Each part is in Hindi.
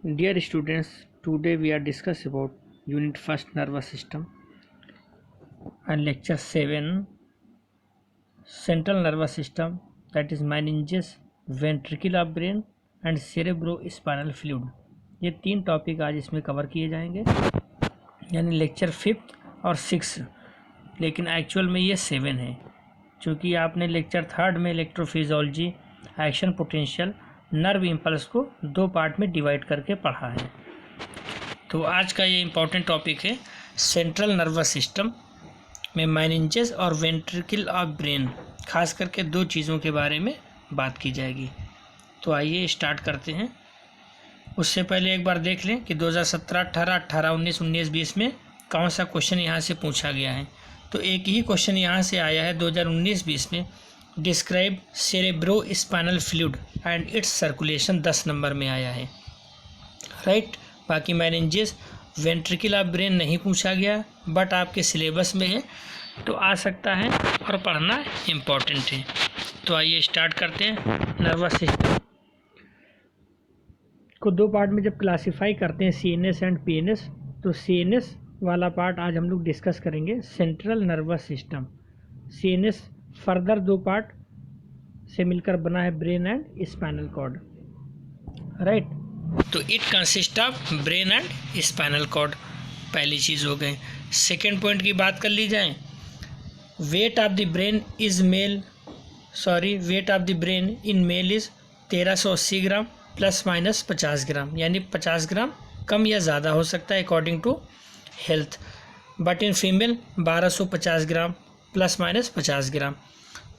Dear students, today we are discuss about Unit First Nervous System and Lecture 7 Central Nervous System, that is meninges, ventricle of brain and cerebrospinal fluid। ये तीन टॉपिक आज इसमें कवर किए जाएंगे, यानी लेक्चर 5 और 6, लेकिन एक्चुअल में ये 7 है, क्योंकि आपने लेक्चर 3 में electrophysiology, action potential, nerve impulse को दो पार्ट में डिवाइड करके पढ़ा है। तो आज का ये इम्पोर्टेंट टॉपिक है सेंट्रल नर्वस सिस्टम में मेनिंजेस और वेंट्रिकल ऑफ ब्रेन, खास करके दो चीज़ों के बारे में बात की जाएगी। तो आइए स्टार्ट करते हैं। उससे पहले एक बार देख लें कि 2017, 18, 18, 19, 19, 20 में कौन सा क्वेश्चन यहाँ से पूछा गया है। तो एक ही क्वेश्चन यहाँ से आया है 2019-20 में, describe cerebrospinal fluid and it's circulation, 10 number में आया है, राइट। बाकी मेनिंजेस, वेंट्रिकल ऑफ ब्रेन नहीं पूछा गया, बट आपके सिलेबस में है तो आ सकता है और पढ़ना इम्पोर्टेंट है। तो आइए स्टार्ट करते हैं। नर्वस सिस्टम को दो पार्ट में जब क्लासिफाई करते हैं, CNS एंड PNS, तो CNS वाला पार्ट आज हम लोग डिस्कस करेंगे, central nervous system. CNS further दो पार्ट से मिलकर बना है, brain and spinal cord, right. तो it consist of brain and spinal cord, पहली चीज़ हो गई। सेकेंड पॉइंट की बात कर ली जाए, weight of the brain in male is 1380 gram ± 50 gram, यानी 50 ग्राम कम या ज़्यादा हो सकता है according to health, but in female 1250 gram ± 50 gram.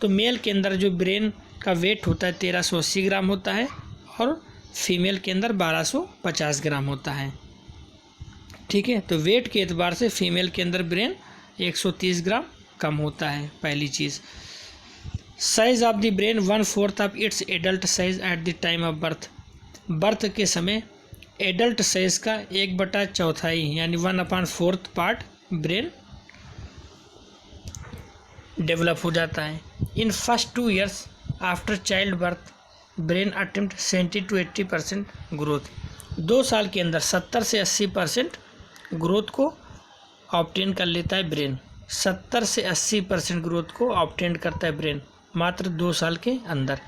तो मेल के अंदर जो ब्रेन का वेट होता है 1380 ग्राम होता है और फीमेल के अंदर 1250 ग्राम होता है, ठीक है। तो वेट के एतबार से फीमेल के अंदर ब्रेन 130 ग्राम कम होता है, पहली चीज़। Size of the brain 1/4 of its adult size at the time of birth, birth के समय एडल्ट साइज का 1/4 यानी 1/4 पार्ट ब्रेन डेवलप हो जाता है। In first 2 years after child birth brain attempt 70 to 80% growth, 2 साल के अंदर 70 से 80% ग्रोथ को ऑब्टेन कर लेता है ब्रेन, 70 से 80% ग्रोथ को ऑब्टेन करता है ब्रेन मात्र 2 साल के अंदर।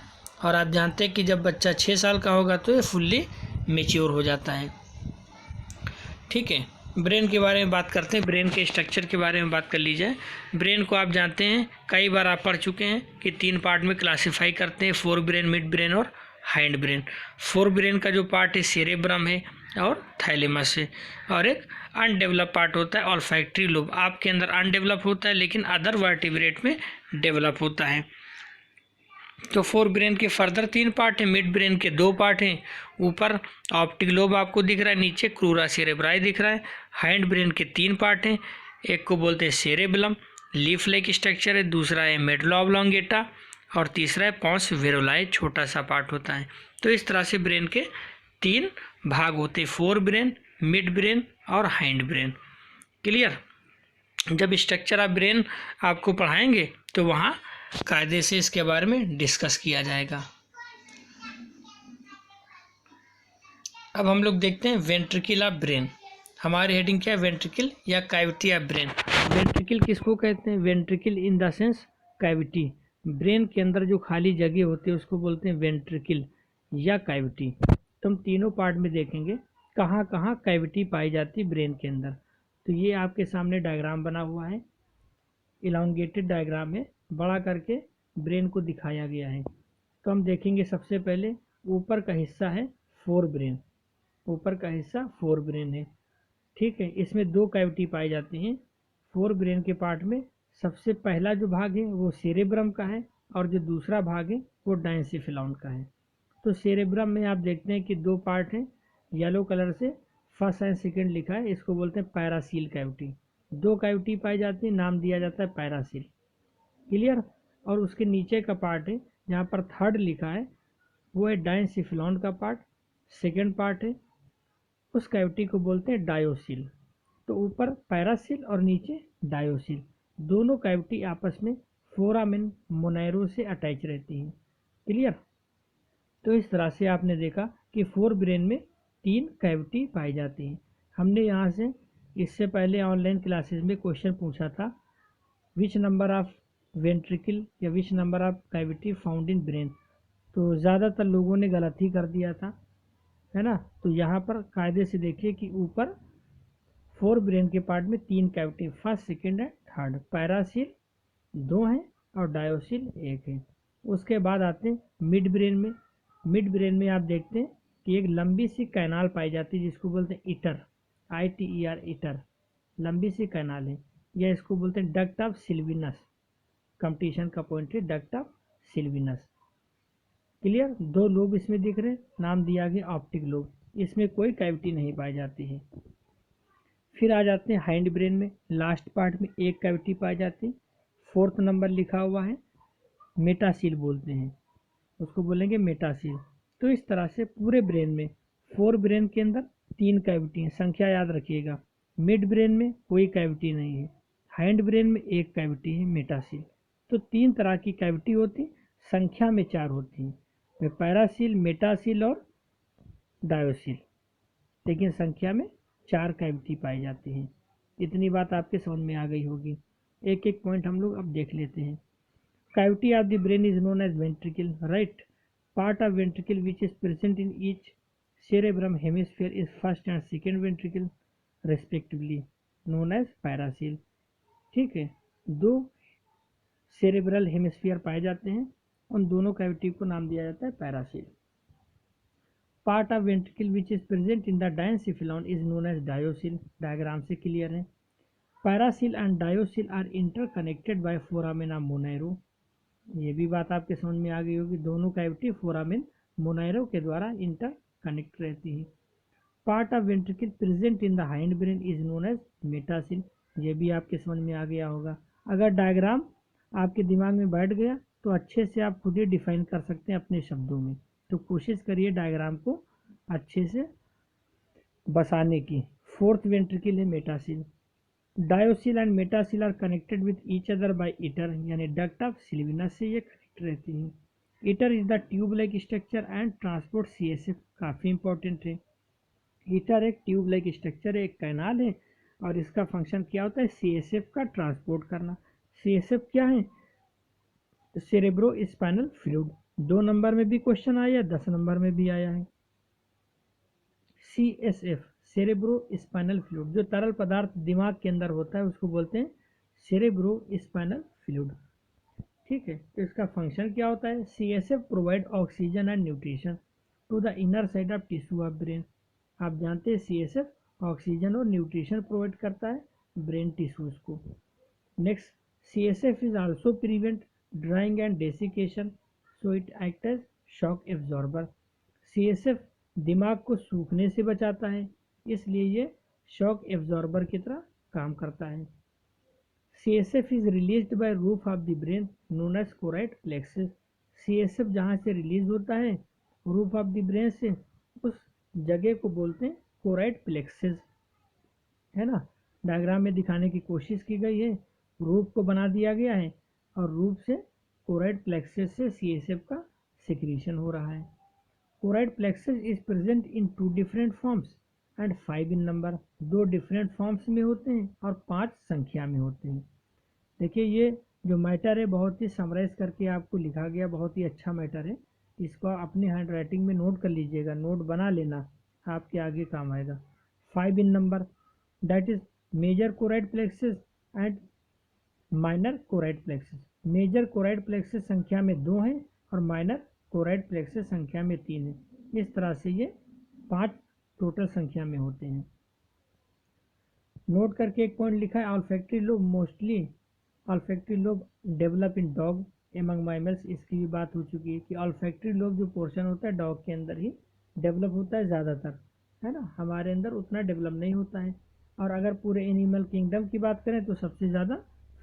और आप जानते हैं कि जब बच्चा 6 साल का होगा तो ये फुल्ली मेच्योर हो जाता है, ठीक है। ब्रेन के बारे में बात करते हैं, ब्रेन के स्ट्रक्चर के बारे में बात कर ली जाए। ब्रेन को आप जानते हैं, कई बार आप पढ़ चुके हैं कि 3 पार्ट में क्लासिफाई करते हैं, फोर ब्रेन, मिड ब्रेन और हाइंड ब्रेन। फोर ब्रेन का जो पार्ट है सेरेब्रम है और थैलेमस है, और एक अनडेवलप पार्ट होता है ऑल्फैक्टरी लोब, आपके अंदर अनडेवलप होता है लेकिन अदर वर्टिब्रेट में डेवलप होता है। तो फोर ब्रेन के फर्दर 3 पार्ट हैं, मिड ब्रेन के 2 पार्ट हैं, ऊपर ऑप्टिक लोब आपको दिख रहा है, नीचे क्रूरा सेरेब्राई दिख रहा है। हाइंड ब्रेन के 3 पार्ट हैं, एक को बोलते हैं सेरेबलम, लीफ लाइक स्ट्रक्चर है, दूसरा है मेडुला ऑब्लोंगेटा और तीसरा है पॉन्स वेरोलाए, छोटा सा पार्ट होता है। तो इस तरह से ब्रेन के 3 भाग होते हैं, फोर ब्रेन, मिड ब्रेन और हाइंड ब्रेन। क्लियर। जब स्ट्रक्चर ऑफ ब्रेन आपको पढ़ाएंगे तो वहाँ कायदे से इसके बारे में डिस्कस किया जाएगा। अब हम लोग देखते हैं वेंट्रिकल ऑफ ब्रेन। हमारी हेडिंग क्या है, वेंट्रिकल या कैविटी ऑफ ब्रेन। वेंट्रिकल किसको कहते हैं, ventricle in the sense cavity, brain के अंदर जो खाली जगह होती है उसको बोलते हैं वेंट्रिकल या कैविटी। तो हम तीनों पार्ट में देखेंगे कहाँ कहाँ कैविटी पाई जाती है ब्रेन के अंदर। तो ये आपके सामने डायग्राम बना हुआ है, इलांगेटेड डायग्राम है, बड़ा करके ब्रेन को दिखाया गया है। तो हम देखेंगे सबसे पहले ऊपर का हिस्सा है फोर ब्रेन, ऊपर का हिस्सा फोर ब्रेन है, ठीक है। इसमें 2 कैविटी पाई जाती हैं फोर ब्रेन के पार्ट में। सबसे पहला जो भाग है वो सेरेब्रम का है और जो दूसरा भाग है वो डायंसिफिलॉन का है। तो सेरेब्रम में आप देखते हैं कि 2 पार्ट हैं, येलो कलर से फर्स्ट एंड सेकेंड लिखा है, इसको बोलते हैं पैरासील कैविटी। 2 कैविटी पाई जाती है, नाम दिया जाता है पैरासील। क्लियर। और उसके नीचे का पार्ट है जहाँ पर थर्ड लिखा है वो है डायंसिफिलॉन का पार्ट, सेकेंड पार्ट है, उस कैविटी को बोलते हैं डायोसिल। तो ऊपर पैरासिल और नीचे डायोसिल, दोनों कैविटी आपस में फोरामेन मोनैरो से अटैच रहती हैं। क्लियर। तो इस तरह से आपने देखा कि फोर ब्रेन में 3 कैविटी पाई जाती हैं। हमने यहाँ से इससे पहले ऑनलाइन क्लासेस में क्वेश्चन पूछा था, विच नंबर ऑफ वेंट्रिकल या which number of cavity found in brain, तो ज़्यादातर लोगों ने गलत ही कर दिया था, है ना। तो यहाँ पर कायदे से देखिए कि ऊपर 4 ब्रेन के पार्ट में 3 cavity, first second and third, paracoel 2 हैं और डायोसिल 1 है। उसके बाद आते हैं मिड ब्रेन में। मिड ब्रेन में आप देखते हैं कि एक लंबी सी कैनाल पाई जाती है जिसको बोलते हैं ईटर, ITER, ईटर, लंबी सी कैनाल है, या इसको बोलते हैं डक्ट ऑफ सिल्विनस। कंपटीशन का पॉइंट है डक्ट ऑफ सिल्विनस। क्लियर, 2 लोब इसमें दिख रहे हैं, नाम दिया गया ऑप्टिक लोब। इसमें कोई कैविटी नहीं पाई जाती है। फिर आ जाते हैं हाइंड ब्रेन में, लास्ट पार्ट में एक कैविटी पाई जाती है, 4th नंबर लिखा हुआ है, मेटासील बोलते हैं उसको, बोलेंगे मेटासील। तो इस तरह से पूरे ब्रेन में 4 ब्रेन के अंदर 3 कैविटी हैं, संख्या याद रखिएगा। मिड ब्रेन में कोई कैविटी नहीं है, हाइंड ब्रेन में एक कैविटी है, मेटासील। तो 3 तरह की कैविटी होती, संख्या में 4 होती हैं, पैरासील, मेटासील और डायोसील, लेकिन संख्या में 4 कैविटी पाई जाती हैं। इतनी बात आपके समझ में आ गई होगी। एक एक पॉइंट हम लोग अब देख लेते हैं। Cavity of the brain is known as ventricle, right? Part of ventricle which is present in each cerebrum hemisphere is first and second ventricle respectively, known as parasil. ठीक है, 2 सेरेब्रल हेमिस्फीयर पाए जाते हैं, उन दोनों कैविटी को नाम दिया जाता है paracoel. Part of ventricle which is present in the diencephalon is known as diocoel, diagram से क्लियर है। Paracoel and diocoel are interconnected by foramina Monro, ये भी बात आपके समझ में आ गई होगी, दोनों कैविटी फोरामेन मोनेरो के द्वारा इंटर कनेक्ट रहती है। Part of ventricle present in the hind brain is known as metacoel, ये भी आपके समझ में आ गया होगा। अगर डायग्राम आपके दिमाग में बैठ गया तो अच्छे से आप खुद ही डिफाइन कर सकते हैं अपने शब्दों में, तो कोशिश करिए डायग्राम को अच्छे से बसाने की। 4th वेंट्रिकल है metacoel. Diocoel and metacoel are connected with each other by iter, यानी डक्ट ऑफ सिल्विनस से ये कनेक्ट रहती हैं। Iter is the tube like structure and transport CSF, काफ़ी इंपॉर्टेंट है। ईटर एक ट्यूब लाइक स्ट्रक्चर है, एक कैनाल है, और इसका फंक्शन क्या होता है, CSF का ट्रांसपोर्ट करना। CSF क्या है, सेरेब्रो स्पाइनल फ्लूइड। 2 नंबर में भी क्वेश्चन आया, 10 नंबर में भी आया है। CSF सेरेब्रो स्पाइनल फ्लूइड, जो तरल पदार्थ दिमाग के अंदर होता है उसको बोलते हैं सेरेब्रो स्पाइनल फ्लूइड। ठीक है, तो इसका फंक्शन क्या होता है, CSF provide oxygen and nutrition to the inner side of tissue of brain. आप जानते हैं CSF ऑक्सीजन और न्यूट्रिशन प्रोवाइड करता है ब्रेन टिश्यूज को। Next, CSF is also prevent drying and desiccation, so it act as shock absorber. CSF दिमाग को सूखने से बचाता है, इसलिए ये शॉक एब्जॉर्बर की तरह काम करता है। CSF is released by roof of the brain known as choroid plexus. CSF जहाँ से रिलीज होता है रूफ ऑफ द ब्रेन से, उस जगह को बोलते हैं कोराइड प्लेक्सस, है ना। डायग्राम में दिखाने की कोशिश की गई है, रूफ को बना दिया गया है और रूफ से कोराइड प्लेक्सस से CSF का सिक्रीशन हो रहा है। Choroid plexus is present in 2 different forms and 5 in number, 2 different forms में होते हैं और 5 संख्या में होते हैं। देखिए ये जो मैटर है बहुत ही समराइज करके आपको लिखा गया, बहुत ही अच्छा मैटर है, इसको अपनी हैंड राइटिंग में नोट कर लीजिएगा, नोट बना लेना, आपके आगे काम आएगा। 5 in number, that is major choroid plexus and minor choroid plexus. Major choroid plexus संख्या में 2 हैं और माइनर कोराइड प्लेक्सस संख्या में 3 है। इस तरह से ये 5 टोटल संख्या में होते हैं। नोट करके एक पॉइंट लिखा है, olfactory lobe mostly, olfactory lobe develop in dog among mammals, इसकी भी बात हो चुकी है कि ऑल्फैक्टरी लोब जो पोर्शन होता है डॉग के अंदर ही डेवलप होता है ज़्यादातर, है ना, हमारे अंदर उतना डेवलप नहीं होता है। और अगर पूरे एनिमल किंगडम की बात करें तो सबसे ज़्यादा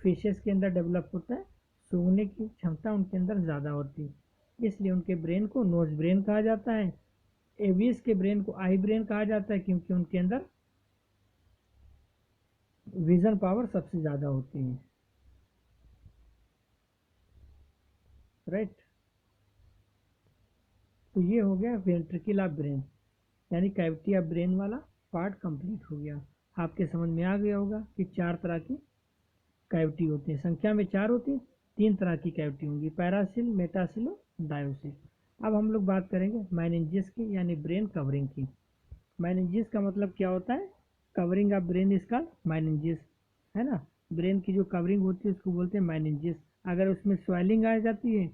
फिशेस के अंदर डेवलप होता है, सूंघने की क्षमता उनके अंदर ज़्यादा होती है, इसलिए उनके ब्रेन को नोज ब्रेन कहा जाता है। एवियस के ब्रेन को आई ब्रेन कहा जाता है क्योंकि उनके अंदर विजन पावर सबसे ज़्यादा होती है, राइट। तो ये हो गया वेंट्रिकल ऑफ ब्रेन। यानी कैविटी ऑफ ब्रेन वाला पार्ट कंप्लीट हो गया। आपके समझ में आ गया होगा कि 4 तरह की कैविटी होती है, संख्या में 4 होती है, 3 तरह की कैविटी होंगी, पैरासिल, मेटासिल और डायोसिल। अब हम लोग बात करेंगे मेनिंजेस की, यानी ब्रेन कवरिंग की। मेनिंजेस का मतलब क्या होता है? कवरिंग ऑफ ब्रेन इसका मेनिंजेस, है ना। ब्रेन की जो कवरिंग होती है उसको बोलते हैं मेनिंजेस। अगर उसमें स्वेलिंग आ जाती है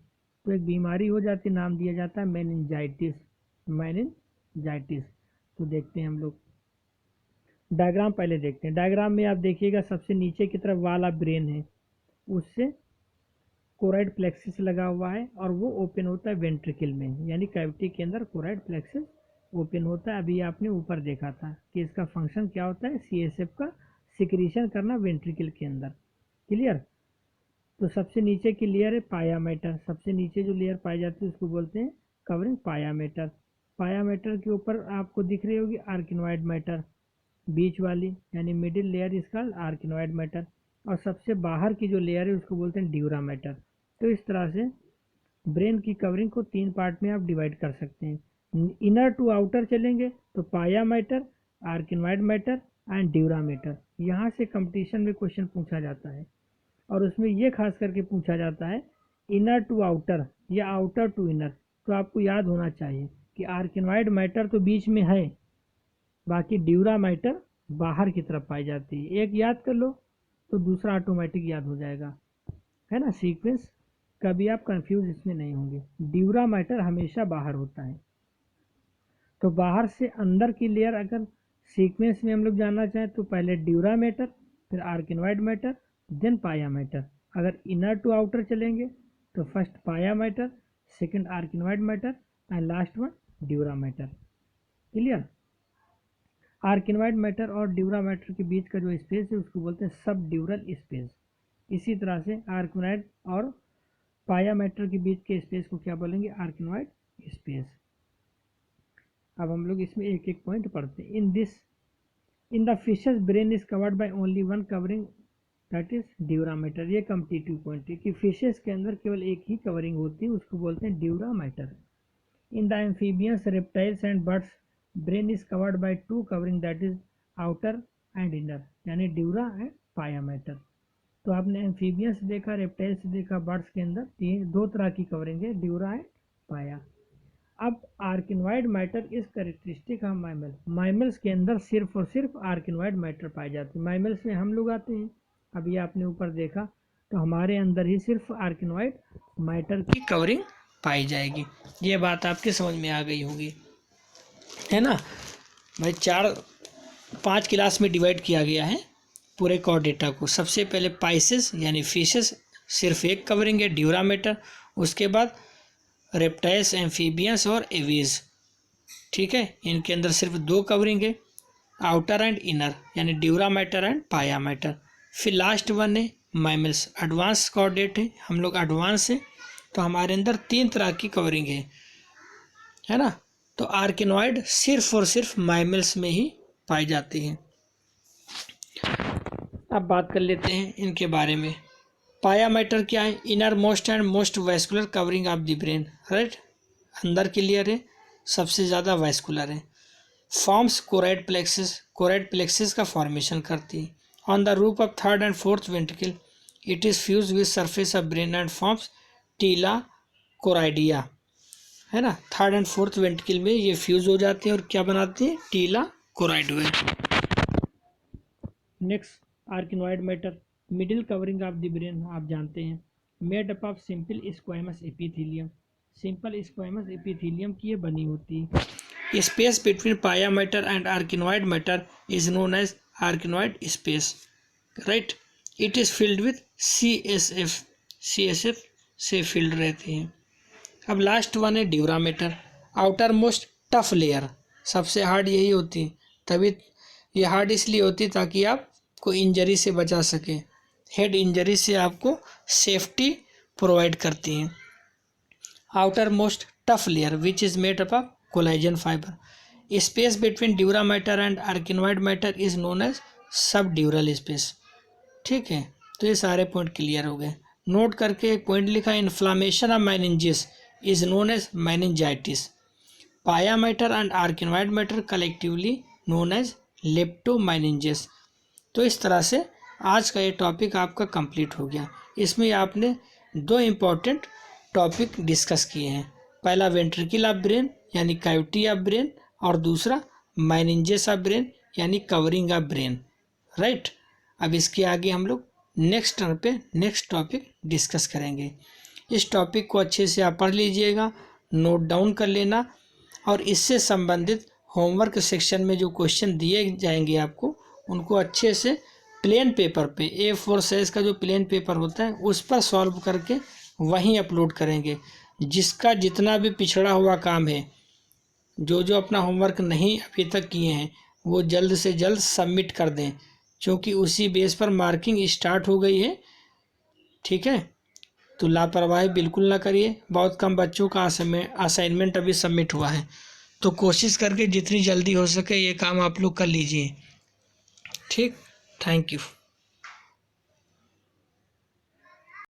तो एक बीमारी हो जाती है, नाम दिया जाता है मेनिंजाइटिस। मेनिंजाइटिस। तो देखते हैं हम लोग डायग्राम, पहले देखते हैं। डायग्राम में आप देखिएगा सबसे नीचे की तरफ वाला ब्रेन है, उससे कोराइड प्लेक्सिस लगा हुआ है और वो ओपन होता है वेंट्रिकल में, यानी कैविटी के अंदर कोराइड प्लेक्सिस ओपन होता है। अभी आपने ऊपर देखा था कि इसका फंक्शन क्या होता है, सीएसएफ का सिक्रीशन करना वेंट्रिकल के अंदर। क्लियर। तो सबसे नीचे की लेयर है पाया मैटर। सबसे नीचे जो लेयर पाई जाती है उसको बोलते हैं कवरिंग पाया मैटर। पाया मैटर के ऊपर आपको दिख रही होगी आर्किनोइड मैटर, बीच वाली यानी मिडिल लेयर इसका आर्किनोइड मैटर, और सबसे बाहर की जो लेयर है उसको बोलते हैं ड्यूरा मैटर। तो इस तरह से ब्रेन की कवरिंग को 3 पार्ट में आप डिवाइड कर सकते हैं। इनर टू आउटर चलेंगे तो pia mater, arachnoid mater and dura mater. यहाँ से कंपटीशन में क्वेश्चन पूछा जाता है और उसमें ये खास करके पूछा जाता है इनर टू आउटर या आउटर टू इनर। तो आपको याद होना चाहिए कि आर्किनोइड मैटर तो बीच में है, बाकी ड्यूरा मैटर बाहर की तरफ पाई जाती है। एक याद कर लो तो दूसरा ऑटोमेटिक याद हो जाएगा, है ना। सीक्वेंस कभी आप कंफ्यूज इसमें नहीं होंगे। ड्यूरा मैटर हमेशा बाहर होता है। तो बाहर से अंदर की लेयर अगर सीक्वेंस में हम लोग जानना चाहें तो पहले ड्यूरा मैटर, फिर arachnoid mater, then pia mater. अगर इनर टू आउटर चलेंगे तो first pia mater, second arachnoid mater and last one dura mater. Clear. Arachnoid mater और ड्यूरा मैटर के बीच का जो स्पेस है उसको बोलते हैं सब ड्यूरल स्पेस। इसी तरह से आर्किनोइड और पाया मैटर के बीच के स्पेस को क्या बोलेंगे, आर्किनोइड स्पेस। अब हम लोग इसमें एक एक पॉइंट पढ़ते हैं। In the fishes brain is covered by only one covering that is dura mater. ये कम्पिटिटिव पॉइंट है कि फिशेस के अंदर केवल एक ही कवरिंग होती है, उसको बोलते हैं dura mater. In the amphibians, reptiles and birds brain is covered by 2 covering that is outer and inner, यानी ड्यूरा एंड पाया मैटर। तो आपने एम्फीबियंस देखा, रेप्टाइल्स देखा, बर्ड्स के अंदर 2 तरह की कवरिंग है, ड्यूरा एंड पाया। अब arachnoid mater is characteristic of mammal. Mammals के अंदर सिर्फ और सिर्फ आर्किनोइड मैटर पाए जाते हैं। मैमल्स में हम लोग आते हैं, अभी आपने ऊपर देखा, तो हमारे अंदर ही सिर्फ आर्किनोइड मैटर की कवरिंग पाई जाएगी। ये बात आपके समझ में आ गई होगी, है ना भाई। 4-5 क्लास में डिवाइड किया गया है पूरे कॉर्डेटा को। सबसे पहले पाइसेस यानी फिशेस, सिर्फ एक कवरिंग है ड्यूरा मैटर। उसके बाद रेप्टाइल्स, एम्फीबियंस और एवीज, ठीक है, इनके अंदर सिर्फ 2 कवरिंग है, आउटर एंड इनर, यानी ड्यूरा मैटर एंड पाया मैटर। फिर लास्ट वन है मैमल्स, एडवांस कॉर्डेट है, हम लोग एडवांस है, तो हमारे अंदर 3 तरह की कवरिंग है ना। तो आर्किनोइड सिर्फ और सिर्फ मैमल्स में ही पाई जाती है। अब बात कर लेते हैं इनके बारे में। पाया मैटर क्या है, inner most and most vascular covering of the brain, right. अंदर की लेयर है, सबसे ज़्यादा वैस्कुलर है। Forms choroid plexus, choroid plexus का फॉर्मेशन करती है। On the roof of 3rd and 4th ventricle it is fuse with surface of brain and forms टीला कोराइडिया, है ना। 3rd and 4th वेंट्रिकल में ये फ्यूज हो जाते हैं और क्या बनाते हैं, tela choroidea. Next arachnoid mater, middle covering of the brain, आप जानते हैं, made up of simple squamous epithelium. Simple squamous epithelium की ये बनी होती है। Space between pia mater and arachnoid mater is known as arachnoid space, right. It is filled with CSF, CSF से फिल्ड रहती हैं। अब लास्ट वन है dura mater, outermost tough layer, सबसे हार्ड यही होती है, तभी ये हार्ड इसलिए होती है ताकि आपको इंजरी से बचा सके, हेड इंजरी से आपको सेफ्टी प्रोवाइड करती हैं। Outermost tough layer which is made up of collagen fibre. Space between dura mater and arachnoid mater is known as subdural space, ठीक है। तो ये सारे पॉइंट क्लियर हो गए। नोट करके एक पॉइंट लिखा, inflammation of meninges is known as meningitis. Pia mater and arachnoid mater collectively known as leptomeninges. तो इस तरह से आज का ये टॉपिक आपका कंप्लीट हो गया। इसमें आपने 2 इम्पॉर्टेंट टॉपिक डिस्कस किए हैं, पहला वेंट्रिकल ऑफ ब्रेन यानी कैविटी ऑफ ब्रेन, और दूसरा माइनिंजेस ऑफ ब्रेन यानी कवरिंग ऑफ ब्रेन, राइट। अब इसके आगे हम लोग नेक्स्ट टर्न पे नेक्स्ट टॉपिक डिस्कस करेंगे। इस टॉपिक को अच्छे से आप पढ़ लीजिएगा, नोट डाउन कर लेना, और इससे संबंधित होमवर्क सेक्शन में जो क्वेश्चन दिए जाएंगे आपको उनको अच्छे से प्लेन पेपर पे A4 साइज का जो प्लेन पेपर होता है उस पर सॉल्व करके वहीं अपलोड करेंगे। जिसका जितना भी पिछड़ा हुआ काम है, जो जो अपना होमवर्क नहीं अभी तक किए हैं, वो जल्द से जल्द सबमिट कर दें, क्योंकि उसी बेस पर मार्किंग स्टार्ट हो गई है, ठीक है। तो लापरवाही बिल्कुल ना करिए। बहुत कम बच्चों का असाइनमेंट अभी सबमिट हुआ है, तो कोशिश करके जितनी जल्दी हो सके ये काम आप लोग कर लीजिए, ठीक। Thank you.